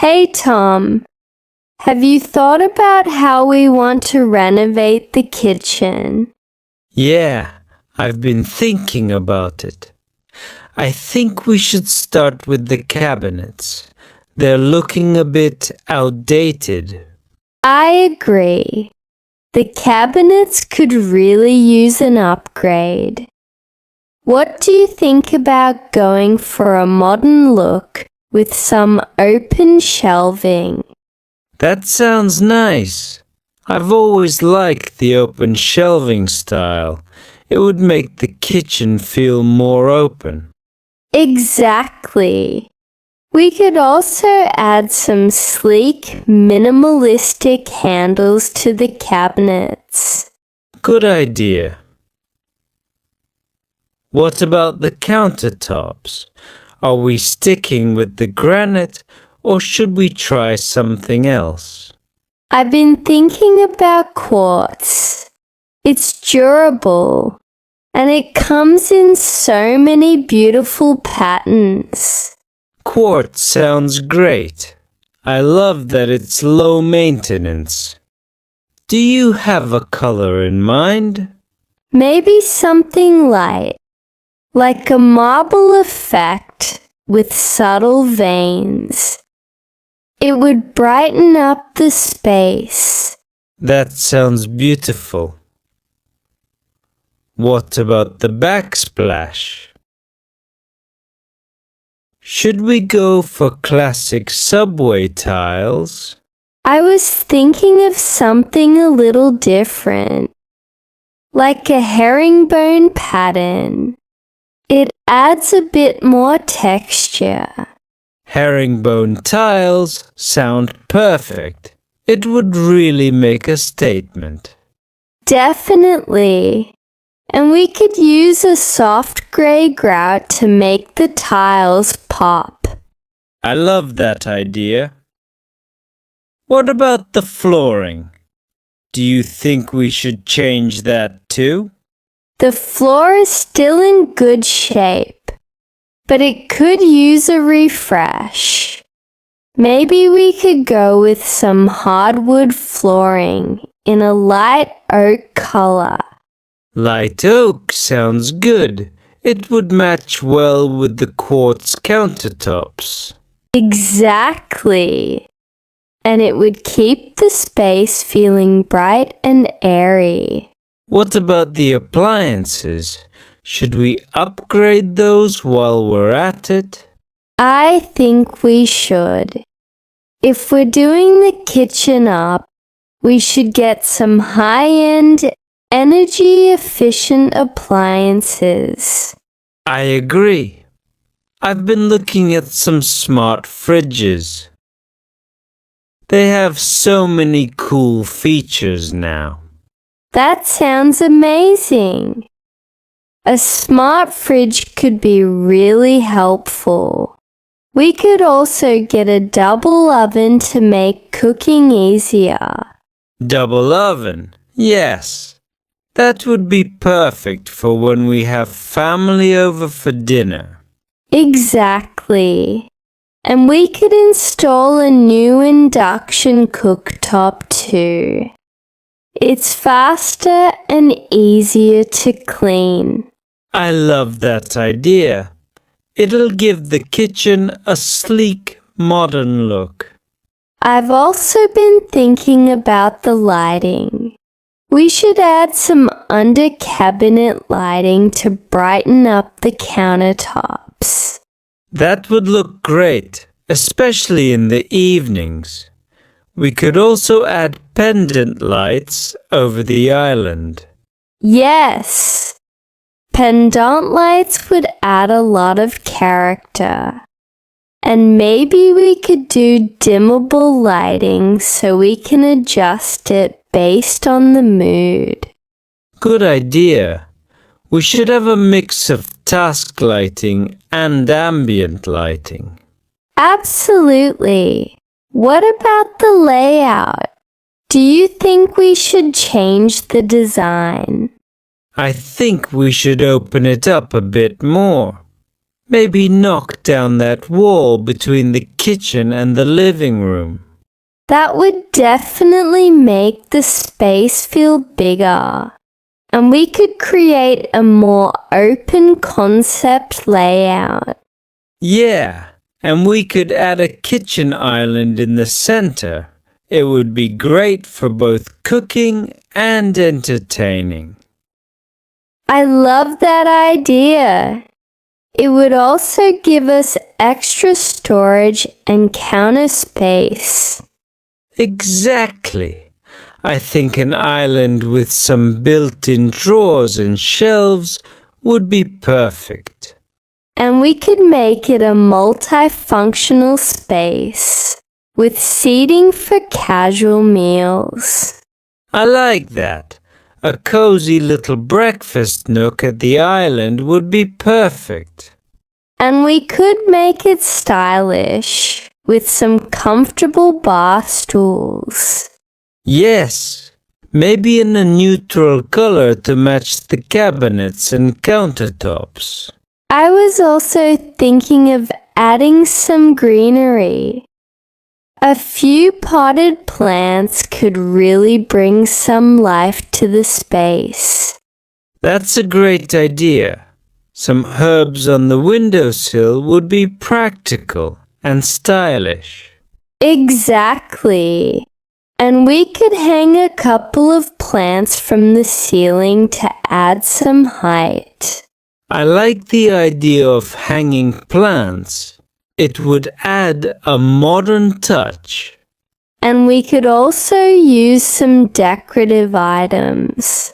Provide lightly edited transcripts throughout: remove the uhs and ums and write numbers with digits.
Hey Tom, have you thought about how we want to renovate the kitchen? Yeah, I've been thinking about it. I think we should start with the cabinets. They're looking a bit outdated. I agree. The cabinets could really use an upgrade. What do you think about going for a modern look with some open shelving? That sounds nice. I've always liked the open shelving style. It would make the kitchen feel more open. Exactly. We could also add some sleek, minimalistic handles to the cabinets. Good idea. What about the countertops? Are we sticking with the granite or should we try something else? I've been thinking about quartz. It's durable and it comes in so many beautiful patterns. Quartz sounds great. I love that it's low maintenance. Do you have a color in mind? Maybe something light, like a marble effect with subtle veins. It would brighten up the space. That sounds beautiful. What about the backsplash? Should we go for classic subway tiles? I was thinking of something a little different, like a herringbone pattern. It adds a bit more texture. Herringbone tiles sound perfect. It would really make a statement. Definitely. And we could use a soft grey grout to make the tiles pop. I love that idea. What about the flooring? Do you think we should change that too? The floor is still in good shape, but it could use a refresh. Maybe we could go with some hardwood flooring in a light oak color. Light oak sounds good. It would match well with the quartz countertops. Exactly. And it would keep the space feeling bright and airy. What about the appliances? Should we upgrade those while we're at it? I think we should. If we're doing the kitchen up, we should get some high-end, energy-efficient appliances. I agree. I've been looking at some smart fridges. They have so many cool features now. That sounds amazing. A smart fridge could be really helpful. We could also get a double oven to make cooking easier. Double oven, yes. That would be perfect for when we have family over for dinner. Exactly. And we could install a new induction cooktop too. It's faster and easier to clean. I love that idea. It'll give the kitchen a sleek, modern look. I've also been thinking about the lighting. We should add some under-cabinet lighting to brighten up the countertops. That would look great, especially in the evenings. We could also add pendant lights over the island. Yes! Pendant lights would add a lot of character. And maybe we could do dimmable lighting so we can adjust it based on the mood. Good idea. We should have a mix of task lighting and ambient lighting. Absolutely. What about the layout? Do you think we should change the design? I think we should open it up a bit more. Maybe knock down that wall between the kitchen and the living room. That would definitely make the space feel bigger. And we could create a more open concept layout. Yeah, and we could add a kitchen island in the center. It would be great for both cooking and entertaining. I love that idea. It would also give us extra storage and counter space. Exactly. I think an island with some built-in drawers and shelves would be perfect. And we could make it a multifunctional space with seating for casual meals. I like that. A cozy little breakfast nook at the island would be perfect. And we could make it stylish with some comfortable bar stools. Yes, maybe in a neutral color to match the cabinets and countertops. I was also thinking of adding some greenery. A few potted plants could really bring some life to the space. That's a great idea. Some herbs on the windowsill would be practical and stylish. Exactly. And we could hang a couple of plants from the ceiling to add some height. I like the idea of hanging plants. It would add a modern touch. And we could also use some decorative items,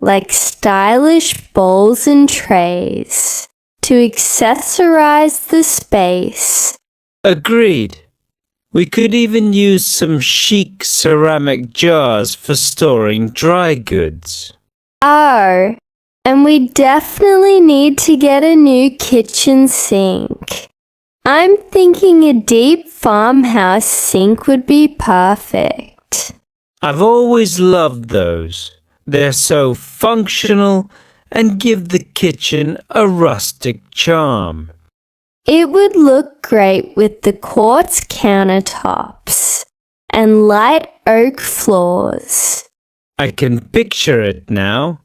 like stylish bowls and trays, to accessorize the space. Agreed. We could even use some chic ceramic jars for storing dry goods. Oh, and we definitely need to get a new kitchen sink. I'm thinking a deep farmhouse sink would be perfect. I've always loved those. They're so functional and give the kitchen a rustic charm. It would look great with the quartz countertops and light oak floors. I can picture it now.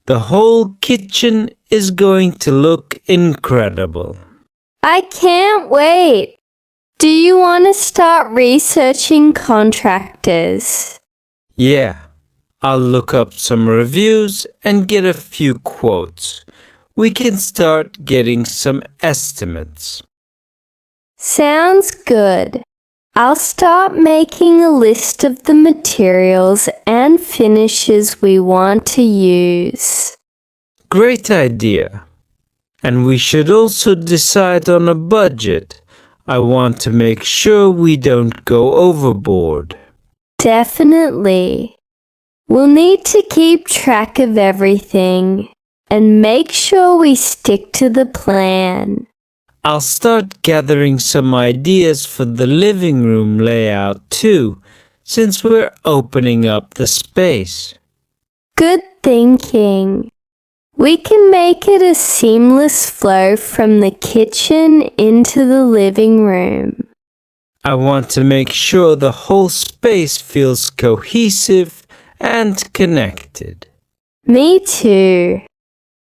The whole kitchen is going to look incredible. I can't wait. Do you want to start researching contractors? Yeah, I'll look up some reviews and get a few quotes. We can start getting some estimates. Sounds good. I'll start making a list of the materials and finishes we want to use. Great idea. And we should also decide on a budget. I want to make sure we don't go overboard. Definitely. We'll need to keep track of everything and make sure we stick to the plan. I'll start gathering some ideas for the living room layout too, since we're opening up the space. Good thinking. We can make it a seamless flow from the kitchen into the living room. I want to make sure the whole space feels cohesive and connected. Me too.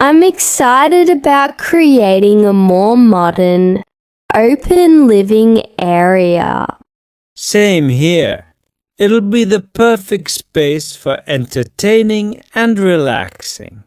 I'm excited about creating a more modern, open living area. Same here. It'll be the perfect space for entertaining and relaxing.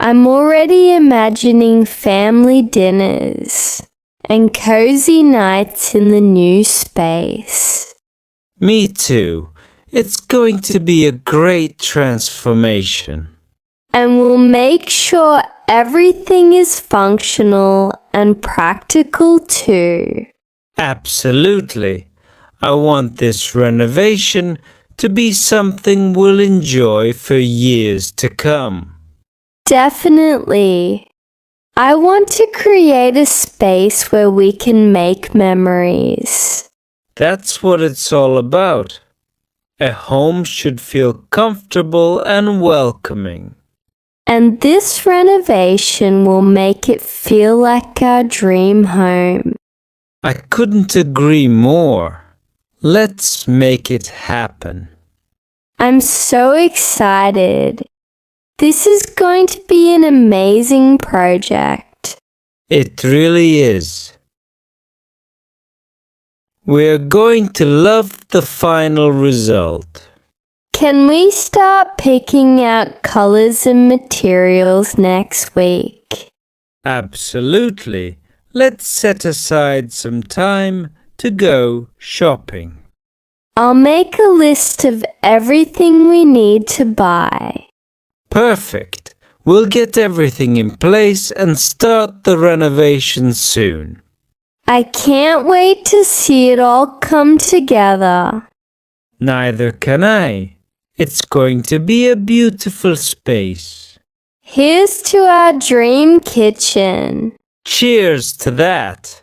I'm already imagining family dinners and cozy nights in the new space. Me too. It's going to be a great transformation. And we'll make sure everything is functional and practical too. Absolutely. I want this renovation to be something we'll enjoy for years to come. Definitely. I want to create a space where we can make memories. That's what it's all about. A home should feel comfortable and welcoming. And this renovation will make it feel like our dream home. I couldn't agree more. Let's make it happen. I'm so excited. This is going to be an amazing project. It really is. We're going to love the final result. Can we start picking out colors and materials next week? Absolutely. Let's set aside some time to go shopping. I'll make a list of everything we need to buy. Perfect. We'll get everything in place and start the renovation soon. I can't wait to see it all come together. Neither can I. It's going to be a beautiful space. Here's to our dream kitchen. Cheers to that.